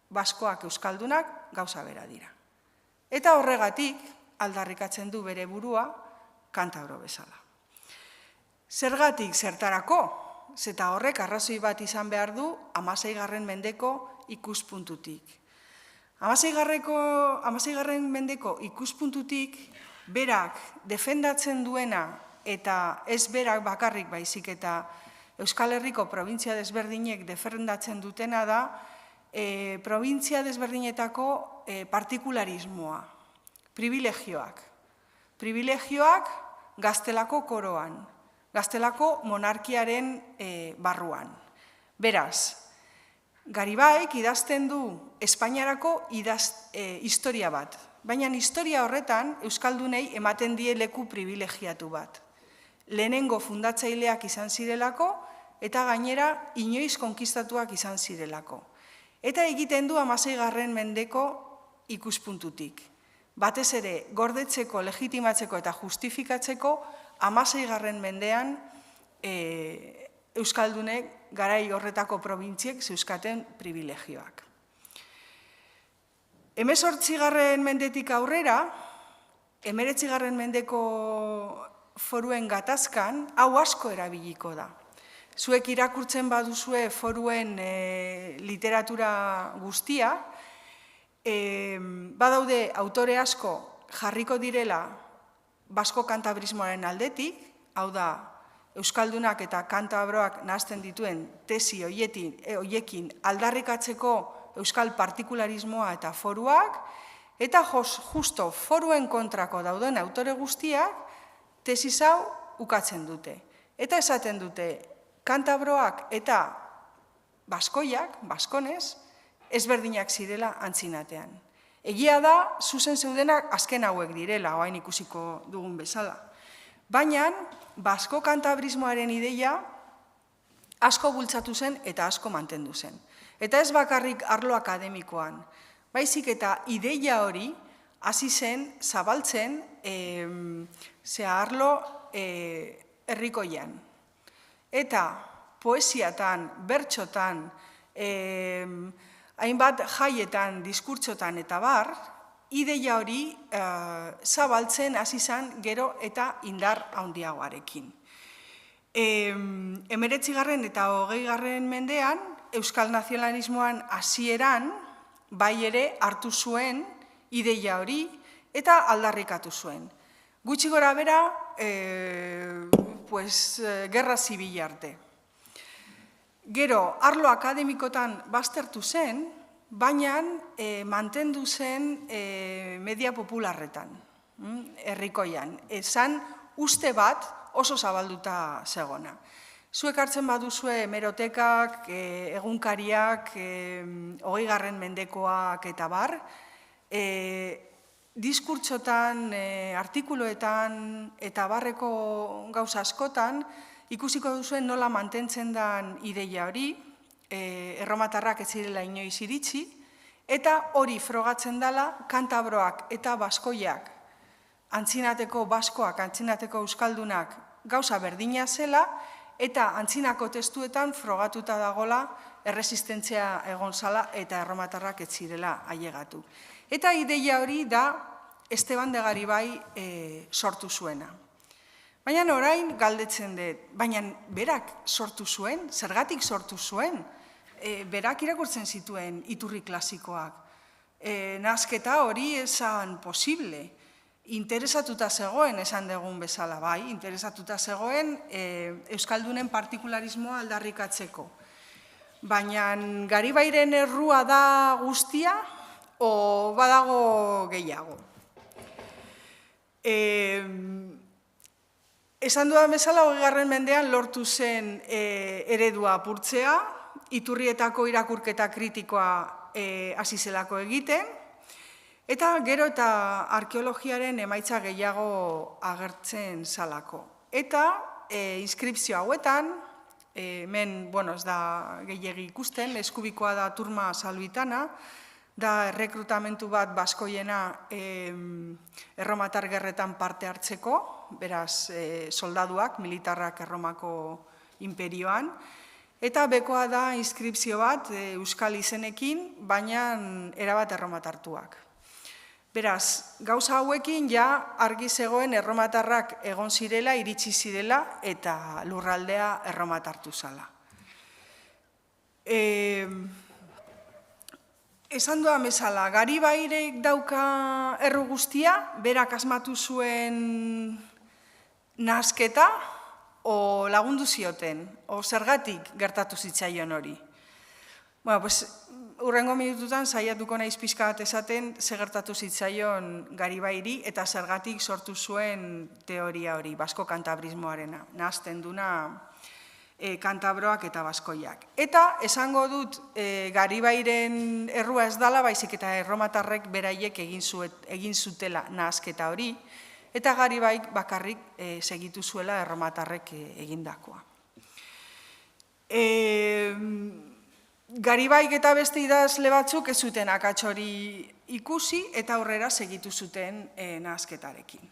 S2: baskoak euskaldunak gauza bera dira. Eta horregatik aldarrikatzen du bere burua kantabro bezala. Zergatik zertarako? Zeta horrek arrazoi bat izan behar du 16. mendeko ikuspuntutik. 16. mendeko ikuspuntutik berak defendatzen duena eta ez berak bakarrik baizik eta Euskal Herriko probintzia desberdinek defendatzen dutena da probintzia desberdinetako partikularismoa, privilegioak. Privilegioak Gaztelako koroan, Gaztelako monarkiaren barruan. Beraz, Garibaik idazten du Espainiarako historia bat, baina historia horretan euskaldunei ematen die leku privilegiatu bat. Lehenengo fundatzaileak izan zirelako eta gainera inoiz konkistatuak izan zirelako. Eta egiten du 16. mendeko ikuspuntutik. Batez ere, gordetzeko, legitimatzeko eta justifikatzeko 16. mendean euskaldunek garai horretako probintziek zeuzkaten privilegioak. 18. mendetik aurrera, 19. mendeko foruen gatazkan, hau asko erabiliko da. Zuek irakurtzen baduzue foruen literatura guztia, badaude autore asko jarriko direla basko-kantabrismoaren aldetik, hau da, euskaldunak eta kantabroak nahazten dituen tesi horiekin aldarrikatzeko euskal partikularismoa eta foruak, eta justo foruen kontrako dauden autore guztiak tesis hau ukatzen dute. Eta esaten dute, kantabroak eta baskoiak, baskonez, ezberdinak zirela antzinatean. Egia da, zuzen zeudenak azken hauek direla, oain ikusiko dugun bezala. Baina, basko-kantabrismoaren ideia asko bultzatu zen eta asko mantendu zen. Eta ez bakarrik arlo akademikoan, baizik eta ideia hori hasi zen zabaltzen arlo herrikoian. Eta poesiatan, bertsotan, hainbat jaietan, diskurtsotan eta bar, ideia hori zabaltzen hasi zen gero eta indar handiagoarekin. 19. eta 20. mendean, euskal nazionalismoan hasieran, bai ere hartu zuen ideia hori eta aldarrikatu zuen. Gutxi gora bera, gerra zibila arte. Gero, arlo akademikotan baztertu zen, baina mantendu zen media popularretan, herrikoian. Esan uste bat oso zabalduta zegona. Zuek hartzen baduzue hemerotekak, egunkariak, 20. mendekoak eta bar, diskurtsotan, artikuloetan eta barreko gauza askotan, ikusiko duzuen nola mantentzen den ideia hori, erromatarrak ez zirela inoiz iritsi, eta hori frogatzen dela kantabroak eta baskoiak, antzinateko baskoak, antzinateko euskaldunak gauza berdina zela, eta antzinako testuetan frogatuta dagola erresistentzia egon zala eta erromatarrak ez zirela ailegatu. Eta ideia hori da Esteban de Garibai sortu zuena. Baina orain galdetzen dut, baina berak sortu zuen, zergatik sortu zuen, berak irakurtzen zituen iturri klasikoak. Nahasketa hori esan posible, interesatuta zegoen esan dugun bezala, bai, interesatuta zegoen euskaldunen partikularismoa aldarrikatzeko. Baina Garibairen errua da guztia, o badago gehiago. Esan dudan bezala, 20. mendean lortu zen eredua apurtzea, iturrietako irakurketa kritikoa hasi zelako egiten, eta gero eta arkeologiaren emaitza gehiago agertzen zalako. Eta inskripzio hauetan, hemen, ez da gehiegi ikusten, eskubikoa da Turma Salvitana, da errekrutamentu bat baskoiena erromatar gerretan parte hartzeko, beraz soldaduak, militarrak Erromako imperioan, eta bekoa da inskripzio bat euskal izenekin, baina erabat erromatartuak. Beraz, gauza hauekin ja argi zegoen erromatarrak egon zirela, iritsi zirela, eta lurraldea erromatartu zala. Esan dudan bezala, Garibairek dauka erru guztia, berak asmatu zuen nahasketa, o lagundu zioten, o zergatik gertatu zitzaion hori. Hurrengo minututan saiatuko naiz pixka bat esaten ze gertatu zitzaion Garibairi eta zergatik sortu zuen teoria hori, basko kantabrismoarena, nahazten duna kantabroak eta baskoiak. Eta esango dut Garibairen errua ez dala, baizik eta erromatarrek beraiek egin zutela nahasketa hori, eta Garibaik bakarrik segitu zuela erromatarrek egindakoa. Garibaik eta beste idazle batzuk ez zuten akats hori ikusi eta aurrera segitu zuten nahasketarekin.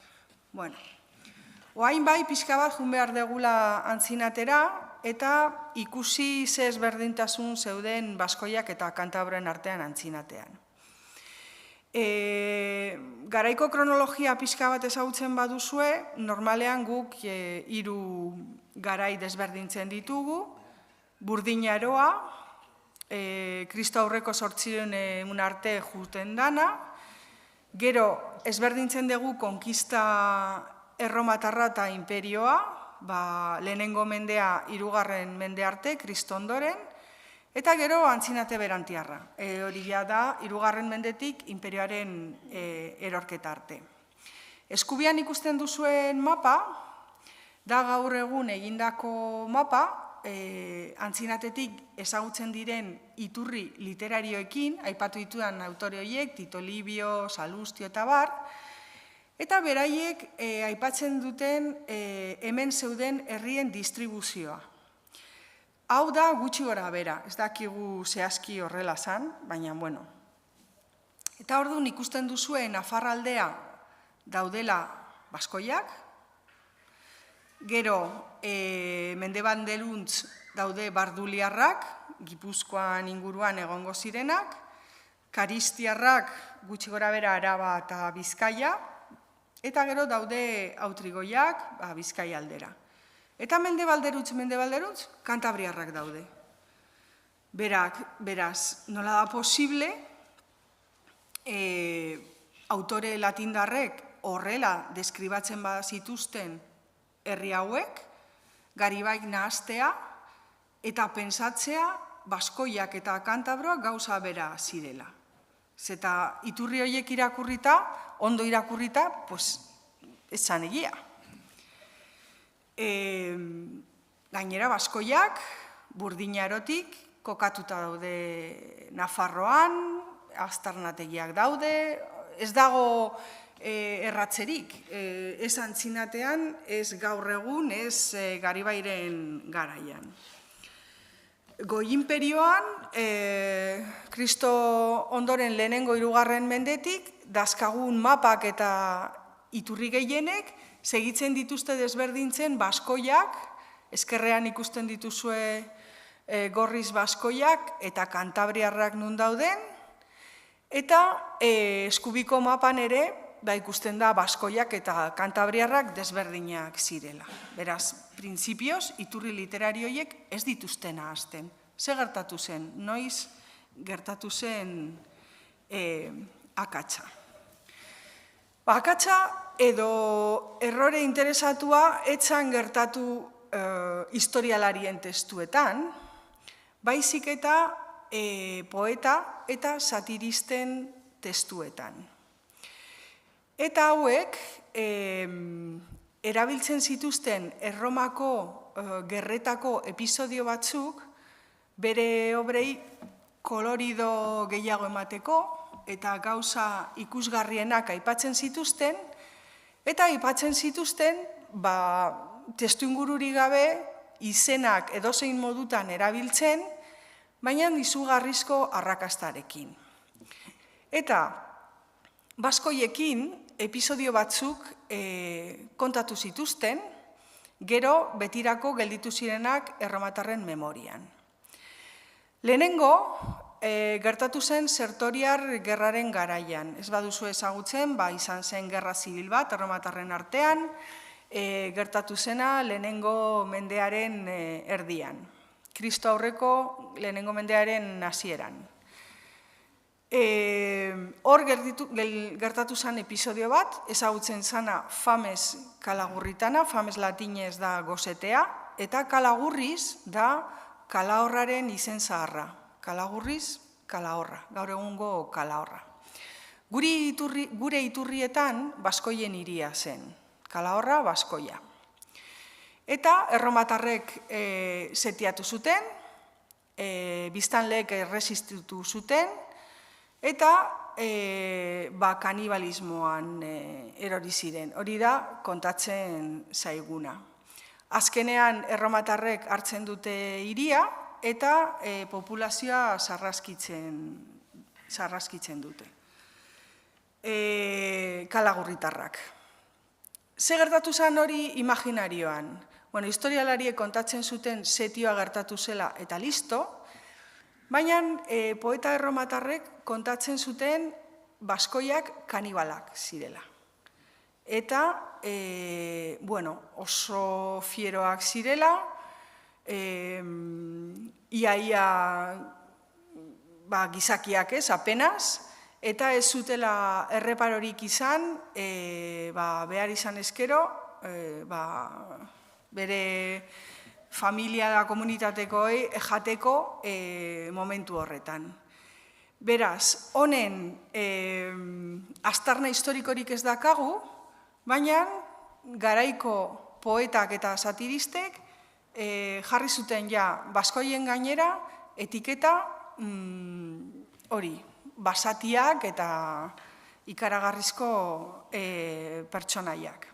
S2: Oain bai, pixka bat jun behar degula antzinatera, eta ikusi ze ezberdintasun zeuden baskoiak eta kantabroen artean antzinatean. Garaiko kronologia pixka bat ezagutzen baduzue, normalean guk 3 garai desberdintzen ditugu, Burdina Aroa, Kristo aurreko 800 arte juten dana, gero ezberdintzen dugu konkista erromatarra eta imperioa, lehenengo mendea 3. mende arte, Kristo ondoren, eta gero antzinate berantiarra. Hori da 3. mendetik imperioaren erorketa arte. Eskubian ikusten duzuen mapa, da gaur egun egindako mapa, antzinatetik ezagutzen diren iturri literarioekin, aipatu ditudan autore horiek, Tito Livio, Salustio eta bar, eta beraiek aipatzen duten hemen zeuden herrien distribuzioa. Hau da gutxi gora bera, ez dakigu zehazki horrela zan, baina bueno. Eta orduan ikusten duzuen Nafarraldea daudela baskoiak, gero mendebalderuntz daude barduliarrak, Gipuzkoan inguruan egongo zirenak, karistiarrak gutxi gora bera Araba eta Bizkaia, eta gero daude autrigoiak Bizkaia aldera. Eta mendebalderutz, kantabriarrak daude. Beraz, nola da posible, autore latindarrek horrela deskribatzen zituzten herri hauek, Garibaik nahastea eta pentsatzea baskoiak eta kantabroak gauza bera zirela. Zeta iturri horiek irakurrita, ondo irakurrita, ez zan egia. Gainera, baskoiak, Burdinarotik, kokatuta daude Nafarroan, aztarnategiak daude, ez dago erratzerik, ez antzinatean, ez gaur egun, ez Garibairen garaian. Goi inperioan, Kristo ondoren lehenengo 3. mendetik, dazkagun mapak eta iturri gehienek, segitzen dituzte desberdintzen baskoiak, ezkerrean ikusten dituzue gorriz baskoiak eta kantabriarrak nun dauden, eta eskubiko mapan ere ikusten da baskoiak eta kantabriarrak desberdinak zirela. Beraz, printzipioz, iturri literarioiek ez dituzten ahazten. Ze gertatu zen? Noiz gertatu zen akatsa. Akatsa edo errore interesatua etzan gertatu historialarien testuetan, baizik eta poeta eta satiristen testuetan. Eta hauek, erabiltzen zituzten Erromako gerretako episodio batzuk, bere obrei kolorido gehiago emateko, eta gauza ikusgarrienak aipatzen zituzten, eta aipatzen zituzten, testu ingururi gabe, izenak edozein modutan erabiltzen, baina izugarrizko arrakastarekin. Eta baskoiekin episodio batzuk kontatu zituzten, gero betirako gelditu zirenak erromatarren memorian. Lehenengo, gertatu zen Sertoriar gerraren garaian. Ez baduzu ezagutzen, izan zen gerra zibil bat erromatarren artean, gertatu zena lehenengo mendearen erdian. Kristo aurreko lehenengo mendearen hasieran. Hor gertatu zen episodio bat, ezagutzen zana Fames Kalagurritana, Fames latinez da gozetea, eta Kalagurriz da Kalahorraren izen zaharra. Kalagurriz, Kalahorra, gaur egungo Kalahorra. Gure iturrietan baskoien hiria zen, Kalahorra, Baskoia. Eta erromatarrek setiatu zuten, biztanleek erresistitu zuten, eta kanibalismoan erori ziren. Hori da kontatzen zaiguna. Azkenean erromatarrek hartzen dute hiria eta populazioa sarraskitzen dute. Kalagurritarrak. Ze gertatu zen hori imaginarioan? Historialariek kontatzen zuten setioa gertatu zela eta listo, baina poeta erromatarrek kontatzen zuten baskoiak kanibalak zirela. Eta, oso fieroak zirela, iaia gizakiak ez, apenas, eta ez zutela erreparorik izan, behar izan ezkero, bere familia da komunitatekoei jateko momentu horretan. Beraz, honen aztarna historikorik ez dakagu, baina garaiko poetak eta satiristek jarri zuten baskoien gainera etiketa hori, basatiak eta ikaragarrizko pertsonaiak.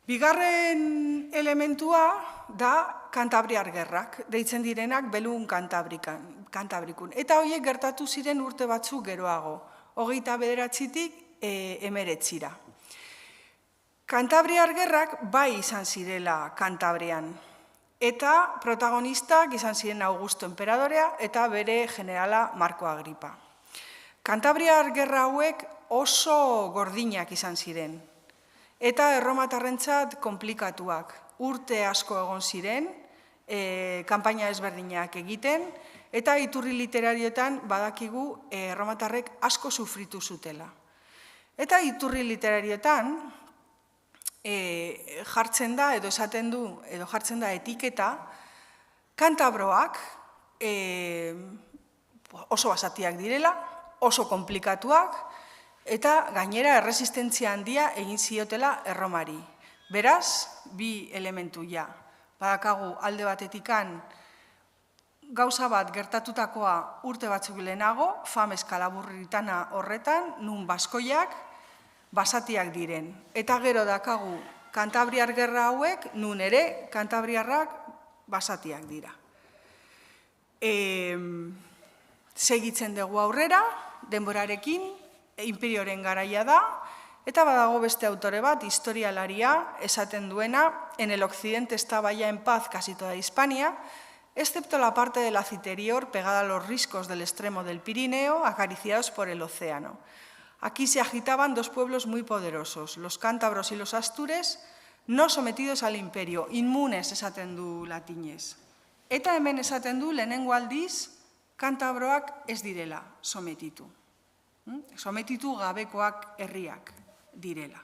S2: Bigarren elementua da kantabriar gerrak, deitzen direnak belun kantabrikun. Eta horiek gertatu ziren urte batzuk geroago, 29tik 19. Kantabriar gerrak bai izan zirela Kantabrian, eta protagonistak izan ziren Augusto Enperadorea eta bere generala Marko Agripa. Kantabriar gerra hauek oso gordinak izan ziren, eta erromatarrentzat konplikatuak. urte asko egon ziren, kanpaina ezberdinak egiten, eta iturri literarioetan badakigu erromatarrek asko sufritu zutela. Eta iturri literarioetan jartzen da, edo esaten du, edo jartzen da etiketa, kantabroak oso basatiak direla, oso komplikatuak, eta gainera erresistentzia handia egin ziotela Erromari. Beraz, bi elementu ja. Badakagu alde batetikan gauza bat gertatutakoa urte batzuk lehenago, Fames Kalaburritana horretan, nun baskoiak basatiak diren. Eta gero dakagu Kantabriar gerra hauek, nun ere kantabriarrak basatiak dira. Segitzen dugu aurrera, denborarekin, imperioren garaia da, eta badago beste autore bat, historialaria, esaten duena, en el occidente estaba ya en paz casi toda Hispania, excepto la parte de la Citerior pegada a los riscos del extremo del Pirineo, acariciados por el océano. Aquí se agitaban dos pueblos muy poderosos, los cántabros y los astures, no sometidos al imperio, inmunes esaten du latinez. Eta hemen esaten du lehenengo aldiz, kantabroak ez direla sometitu. Sometitu gabekoak herriak direla.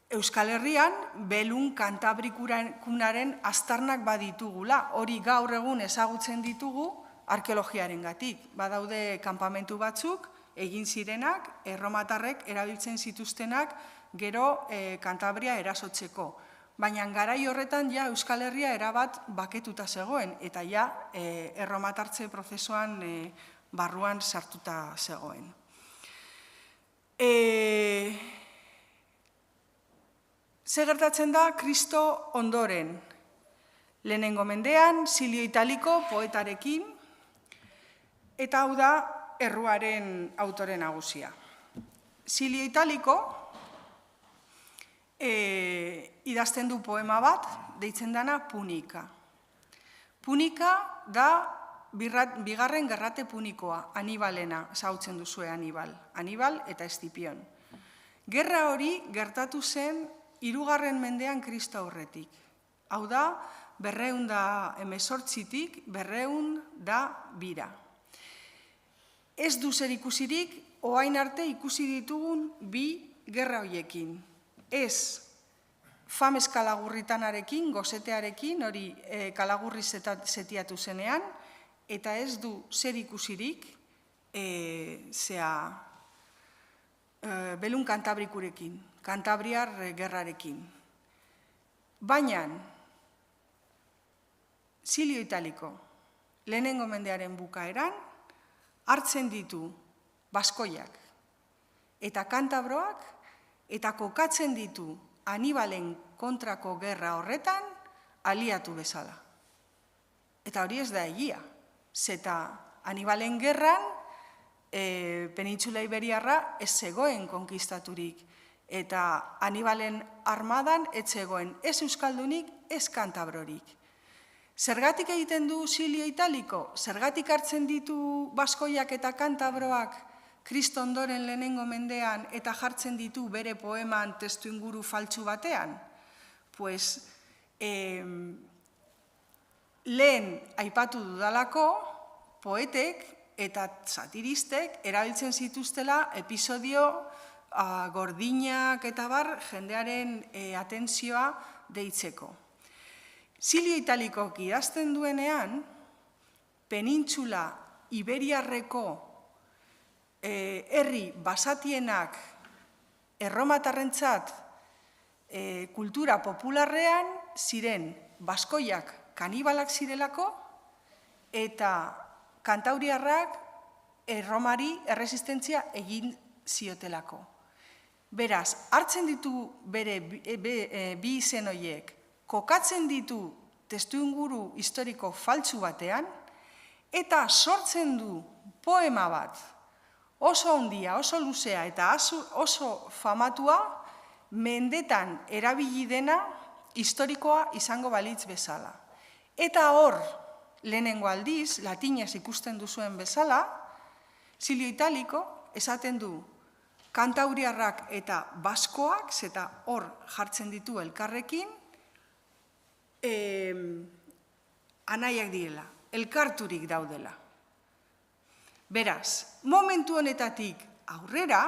S2: Euskal Herrian, belun kantabrikunaren aztarnak baditugula, hori gaur egun ezagutzen ditugu arkeologiaren gatik. Badaude kanpamentu batzuk, egin zirenak, erromatarrek erabiltzen zituztenak gero Kantabria erasotzeko. Baina garai horretan ja Euskal Herria erabat baketuta zegoen, eta ja erromatartze prozesuan barruan sartuta zegoen. Ze gertatzen da Kristo ondoren? Lehenengo mendean, Silio Italiko poetarekin, eta hau da erruaren autore nagusia. Silio Italiko idazten du poema bat, deitzen dana Punika. Punika da bigarren gerrate punikoa, Anibalena, ezagutzen duzue Anibal eta Eszipion. Gerra hori gertatu zen 3. mendean Kristo aurretik. Hau da, 218tik 202. Ez du zer ikusirik, orain arte ikusi ditugun bi gerra horiekin. Ez Fames Kalagurritanarekin, gozetearekin, hori Kalagurri setiatu zenean, eta ez du zer ikusirik belun kantabrikurekin, Kantabriar gerrarekin. Baina, Silio Italiko, lehenengo mendearen bukaeran, hartzen ditu baskoiak eta kantabroak, eta kokatzen ditu Anibalen kontrako gerra horretan aliatu bezala. Eta hori ez da egia. Zeta Anibalen gerran, Penintsula Iberiarra ez zegoen konkistaturik. Eta Anibalen armadan ez zegoen ez euskaldunik, ez kantabrorik. Zergatik egiten du Silio Italiko? Zergatik hartzen ditu baskoiak eta kantabroak Kristo ondoren lehenengo mendean eta jartzen ditu bere poeman testu inguru faltsu batean? Pues, lehen aipatu dudalako, poetek eta satiristek erabiltzen zituztela episodio gordinak eta bar jendearen atentzioa deitzeko. Silio Italikok idazten duenean, Penintsula Iberiarreko herri basatienak erromatarrentzat kultura popularrean ziren baskoiak kanibalak zirelako eta kantauriarrak erromari erresistentzia egin ziotelako. Beraz, hartzen ditu bere bi izen horiek, kokatzen ditu testuinguru historiko faltsu batean, eta sortzen du poema bat, oso handia, oso luzea eta oso famatua, mendetan erabili dena historikoa izango balitz bezala. Eta hor, lehenengo aldiz, latinez ikusten duzuen bezala, Silio Italiko esaten du, kantauriarrak eta baskoak, eta hor jartzen ditu elkarrekin, anaiak direla, elkarturik daudela. Beraz, momentu honetatik aurrera,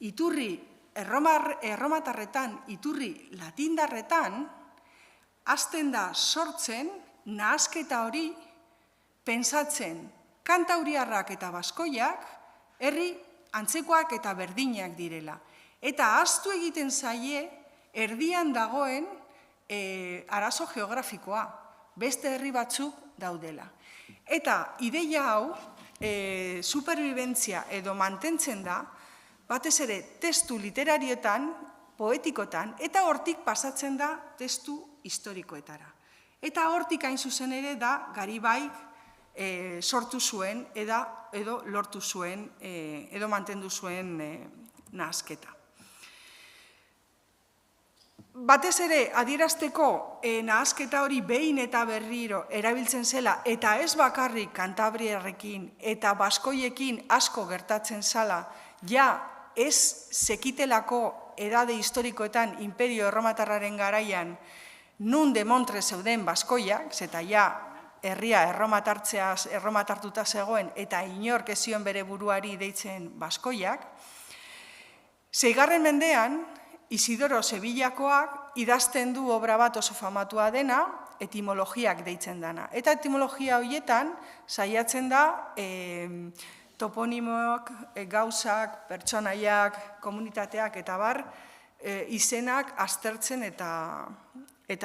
S2: iturri erromatarretan, iturri latindarretan, hasten da sortzen nahasketa hori pentsatzen kantauriarrak eta baskoiak herri antzekoak eta berdinak direla. Eta ahaztu egiten zaie erdian dagoen arazo geografikoa, beste herri batzuk daudela. Eta ideia hau, superbibentzia edo mantentzen da, batez ere testu literarietan, poetikotan, eta hortik pasatzen da testu historikoetara. Eta hortik hain zuzen ere da Garibaik sortu zuen edo lortu zuen edo mantendu zuen nahasketa. Batez ere adierazteko nahasketa hori behin eta berriro erabiltzen zela eta ez bakarrik kantabriarrekin eta baskoiekin asko gertatzen zala, ja ez sekitelako edade historikoetan imperio erromatarraren garaian nun demontre zeuden baskoiak, zeta ja herria erromatartuta zegoen eta inork ez zion bere buruari deitzen baskoiak. 6. mendean, Isidoro Sevillakoak idazten du obra bat oso famatua dena, etimologiak deitzen dana. Eta etimologia horietan saiatzen da toponimoak, gauzak, pertsonaiak, komunitateak eta bar izenak aztertzen eta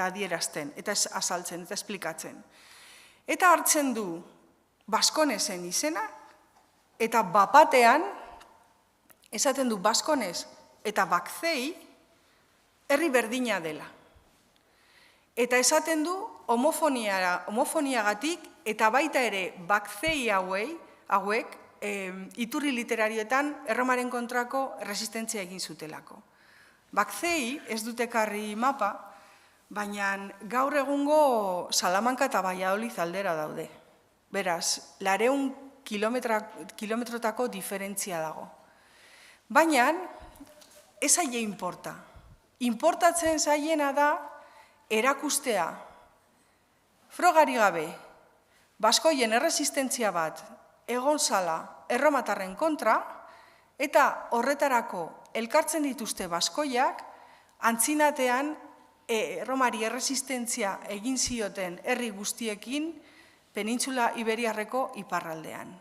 S2: adierazten, eta azaltzen, eta esplikatzen. Eta hartzen du baskonesen izena, eta bapatean, esaten du baskones eta bakzei, herri berdina dela. Eta esaten du homofoniagatik, eta baita ere bakzei hauek, iturri literarioetan erromaren kontrako resistentzia egin zutelako. Bakzei ez dut ekarri mapa, baina gaur egungo Salamanca eta Valladolid aldera daude. Beraz, 200 kilometrotako diferentzia dago. Baina, ez zaie inporta. Importatzen zaiena da erakustea, frogari gabe, baskoien erresistentzia bat egon zala erromatarren kontra, eta horretarako elkartzen dituzte baskoiak, antzinatean erromari erresistentzia egin zioten herri guztiekin penintzula iberiarreko iparraldean.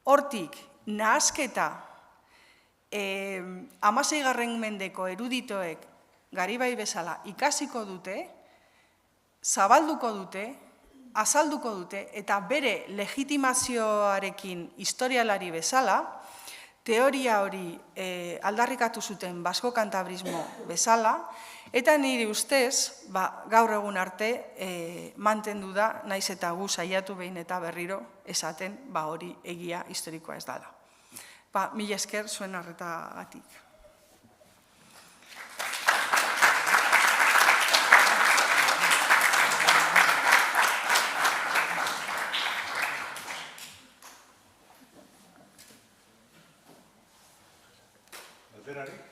S2: Hortik, nahasketa 16. mendeko eruditoek Garibai bezala ikasiko dute, zabalduko dute, azalduko dute, eta bere legitimazioarekin historialari bezala, teoria hori aldarrikatu zuten basko-kantabrismo bezala, eta nire ustez, gaur egun arte, mantendu da, naiz eta gu saiatu behin eta berriro esaten, hori egia historikoa ez dala. Mila esker zuen arretagatik.
S1: Alderarik?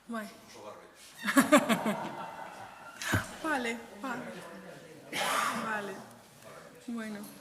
S2: Bai. Vale. Bueno.